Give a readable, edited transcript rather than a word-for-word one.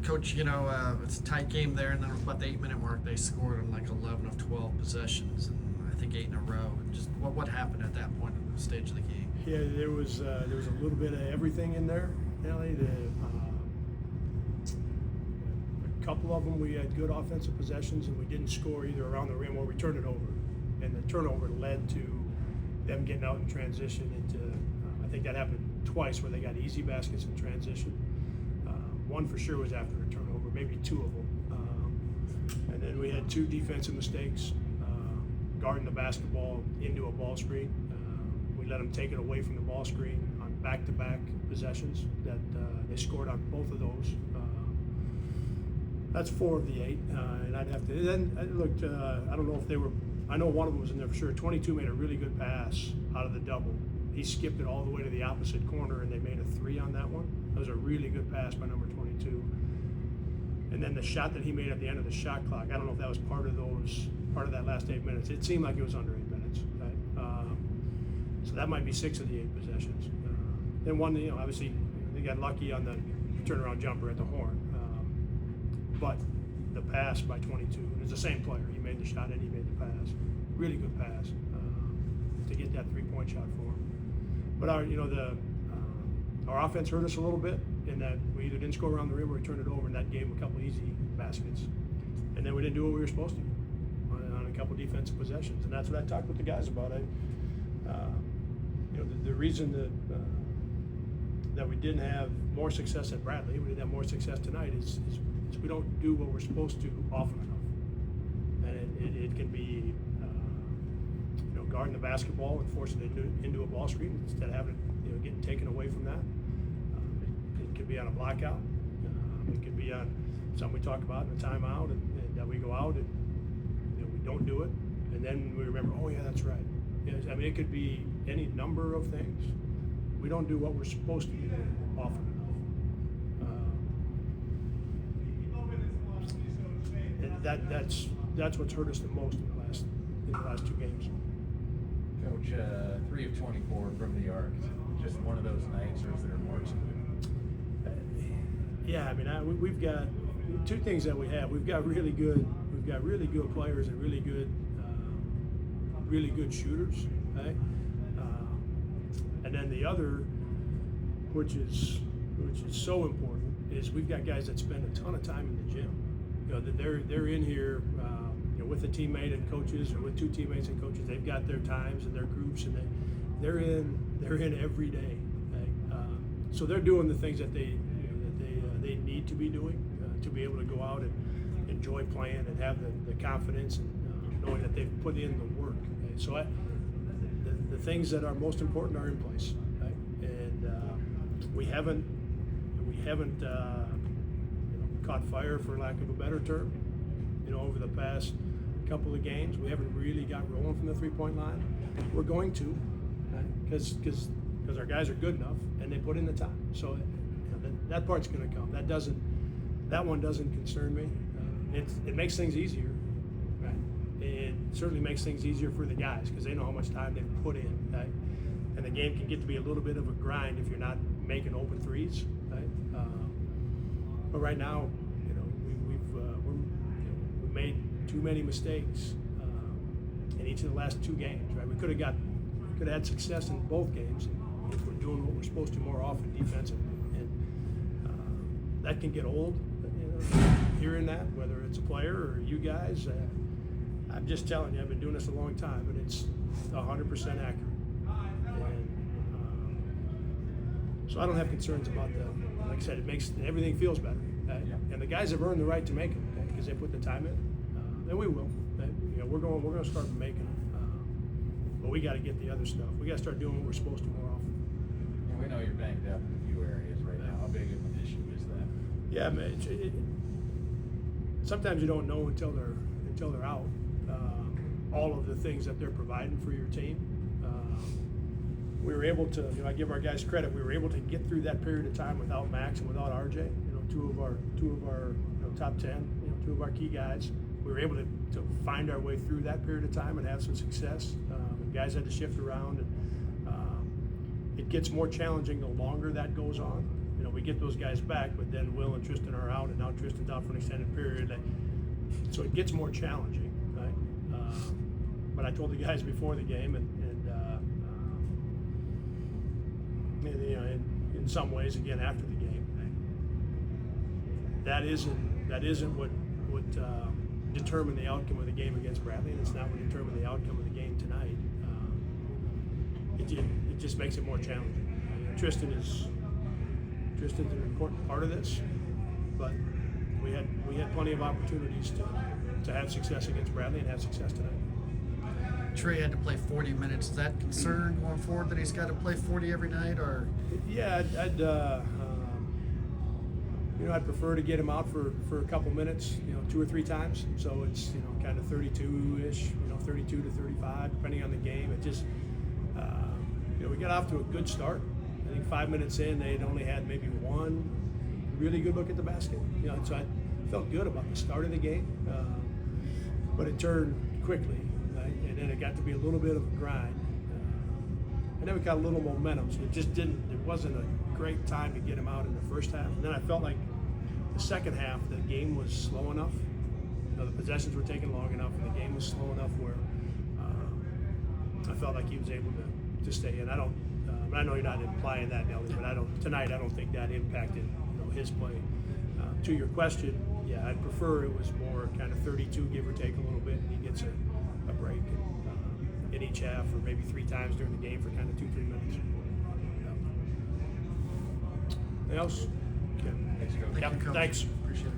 Coach, it's a tight game there, and then about the 8-minute mark, they scored on like 11 of 12 possessions, and I think 8 in a row. And just what happened at that point in the stage of the game? Yeah, there was a little bit of everything in there, Ellie. A couple of them we had good offensive possessions, and we didn't score either around the rim or we turned it over, and the turnover led to them getting out in transition into. I think that happened twice where they got easy baskets in transition. One for sure was after a turnover, maybe two of them. And then we had two defensive mistakes, guarding the basketball into a ball screen. We let them take it away from the ball screen on back-to-back possessions that they scored on both of those. That's 4 of the 8, and I'd have to. Then I looked. I don't know if they were. I know one of them was in there for sure. 22 made a really good pass out of the double. He skipped it all the way to the opposite corner, and they made a 3 on that one. That was a really good pass by number 22. And then the shot that he made at the end of the shot clock, I don't know if that was part of that last 8 minutes. It seemed like it was under 8 minutes. Right? So that might be 6 of the 8 possessions. Then one, obviously they got lucky on the turnaround jumper at the horn. But the pass by 22, it was the same player. He made the shot and he made the pass. Really good pass to get that 3-point shot for him. But our offense hurt us a little bit in that we either didn't score around the rim or we turned it over, and that gave them a couple easy baskets. And then we didn't do what we were supposed to on a couple defensive possessions, and that's what I talked with the guys about. The reason that we didn't have more success at Bradley, we didn't have more success tonight, is we don't do what we're supposed to often enough, and it can be guarding the basketball and forcing it into a ball screen instead of having it getting taken away from that. It could be on a blackout. It could be on something we talk about in a timeout, and that we go out and we don't do it, and then we remember, oh yeah, that's right. I mean, it could be any number of things. We don't do what we're supposed to do often enough. And that's what's hurt us the most in the last 2 games. Coach, 3 of 24 from the arc. Just one of those nights, or is there more to it? Yeah, I mean, we've got 2 things that we have. We've got really good players and really good shooters, right? And then the other, which is so important, is we've got guys that spend a ton of time in the gym. They're in here. With a teammate and coaches, or with 2 teammates and coaches. They've got their times and their groups, and they're in every day. Right? So they're doing the things that they need to be doing to be able to go out and enjoy playing and have the confidence and knowing that they've put in the work. Okay? So the things that are most important are in place, right? And we haven't caught fire, for lack of a better term. Over the past couple of games, we haven't really got rolling from the 3-point line. We're going to, because our guys are good enough and they put in the time. So that part's going to come. That one doesn't concern me. It makes things easier. Right? It certainly makes things easier for the guys because they know how much time they've put in. Right? And the game can get to be a little bit of a grind if you're not making open threes. Right? But right now, we've made too many mistakes in each of the last 2 games. Right? We could have had success in both games if we're doing what we're supposed to more often defensively, and that can get old. Hearing that, whether it's a player or you guys, I'm just telling you, I've been doing this a long time, and it's 100% accurate. And so I don't have concerns about that. Like I said, it makes everything feels better, and the guys have earned the right to make it because they put the time in. And we will. We're going to start making it. But we got to get the other stuff. We got to start doing what we're supposed to more often. And we know you're banged up in a few areas right now. How big of an issue is that? Yeah, man. Sometimes you don't know until they're out. All of the things that they're providing for your team. We were able to. I give our guys credit. We were able to get through that period of time without Max and without RJ. Two of our top 10. 2 of our key guys. We were able to find our way through that period of time and have some success. And guys had to shift around, and it gets more challenging the longer that goes on. We get those guys back, but then Will and Tristan are out, and now Tristan's out for an extended period. So it gets more challenging, right? But I told the guys before the game, and you know, in some ways, again after the game, that isn't what determined the outcome of the game against Bradley, and it's not what determined the outcome of the game tonight. It just makes it more challenging. Tristan's an important part of this, but we had plenty of opportunities to have success against Bradley and have success tonight. Trey had to play 40 minutes. Is that concern going forward that he's got to play 40 every night, or? Yeah, I'd prefer to get him out for a couple minutes, 2 or 3 times. So it's, kind of 32-ish, 32 to 35, depending on the game. It just, we got off to a good start. I think 5 minutes in, they'd only had maybe one really good look at the basket. So I felt good about the start of the game, but it turned quickly, right? And then it got to be a little bit of a grind. And then we got a little momentum, so it wasn't a great time to get him out in the first half. And then I felt like the second half, the game was slow enough. The possessions were taking long enough, and the game was slow enough where I felt like he was able to stay in. I know you're not implying that, Nelly, but tonight I don't think that impacted his play. To your question, yeah, I'd prefer it was more kind of 32, give or take a little bit, and he gets a break in each half, or maybe 3 times during the game for kind of 2-3 minutes. Anything else? Okay. Thanks, Coach. Thank you, Coach. Thanks. Appreciate it.